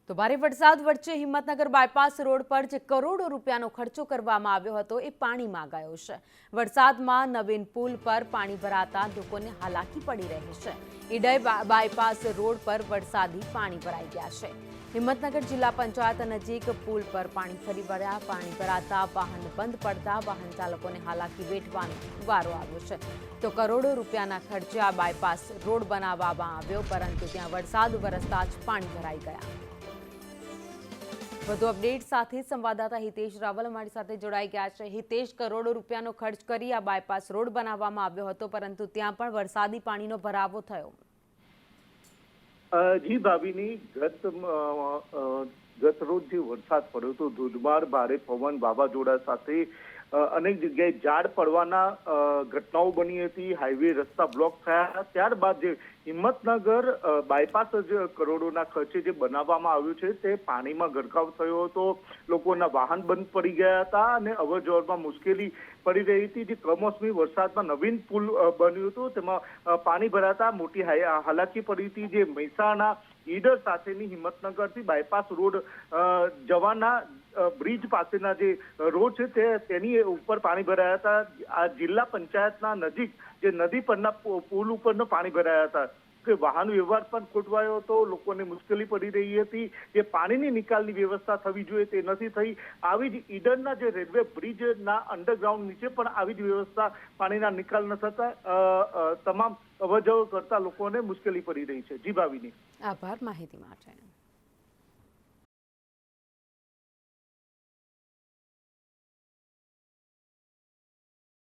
તો ભારે વરસાદ વચ્ચે હિંમતનગર બાયપાસ રોડ પર જે કરોડો રૂપિયાનો ખર્ચો કરવામાં આવ્યો હતો એ પાણીમાં ગયો છે। વરસાદમાં નવીન પુલ પર પાણી ભરાતા લોકોને હાલાકી પડી રહી છે। ઈડર બાયપાસ રોડ પર વરસાદી પાણી ભરાઈ ગયા છે। હિંમતનગર જિલ્લા પંચાયત નજીક પુલ પર પાણી ફરી વળ્યા। પાણી ભરાતા વાહન બંધ પડતા વાહન ચાલકોને હાલાકી વેઠવાનો વારો આવ્યો છે। તો કરોડો રૂપિયાના ખર્ચે આ બાયપાસ રોડ બનાવવામાં આવ્યો, પરંતુ ત્યાં વરસાદ વરસતા જ પાણી ભરાઈ ગયા। વધુ અપડેટ સાથે સંવાદદાતા હિતેશ રાવલ અમારી સાથે જોડાઈ ગયા છે। હિતેશ, કરોડો રૂપિયાનો ખર્ચ કરી આ બાયપાસ રોડ બનાવવામાં આવ્યો હતો, પરંતુ ત્યાં પણ વરસાદી પાણીનો ભરાવો થયો। જી ભાભીની ગત રોજ જે વરસાદ પડ્યો હતો, ધોધમાર ભારે પવન વાવાઝોડા સાથે અનેક જગ્યાએ ઝાડ પડવાના ઘટનાઓ બની હતી। હાઈવે રસ્તા બ્લોક થયા। ત્યારબાદ જે હિંમતનગર બાયપાસ જ કરોડોના ખર્ચે જે બનાવવામાં આવ્યું છે તે પાણીમાં ગરકાવ થયો હતો। લોકોના વાહન બંધ પડી ગયા હતા અને અવરજવરમાં મુશ્કેલી પડી રહી હતી। જે કમોસમી વરસાદમાં નવીન પુલ બન્યું હતું તેમાં પાણી ભરાતા મોટી હાલાકી પડી હતી। જે મહેસાણા ઈડર સાથેની હિંમતનગરથી બાયપાસ રોડ જવાના બ્રિજ પાસેના જે રોડ છે તેની ઉપર પાણી ભરાયા હતા। આ જિલ્લા પંચાયતના નજીક જે નદી પરના પુલ ઉપરનો પાણી ભરાયા હતા કે વાહન વ્યવહાર પણ ખોટવાયો હતો। લોકોને મુશ્કેલી પડી રહી હતી। જે પાણીની નિકાલની વ્યવસ્થા થવી જોઈએ તે નથી થઈ। આવી જ ઈડરના જે રેલવે બ્રિજના અંડરગ્રાઉન્ડ નીચે પણ આવી જ વ્યવસ્થા પાણીના નિકાલ ન થતા તમામ અવરજવર કરતા લોકોને મુશ્કેલી પડી રહી છે। જી ભાવિની, આભાર માહિતી માટે।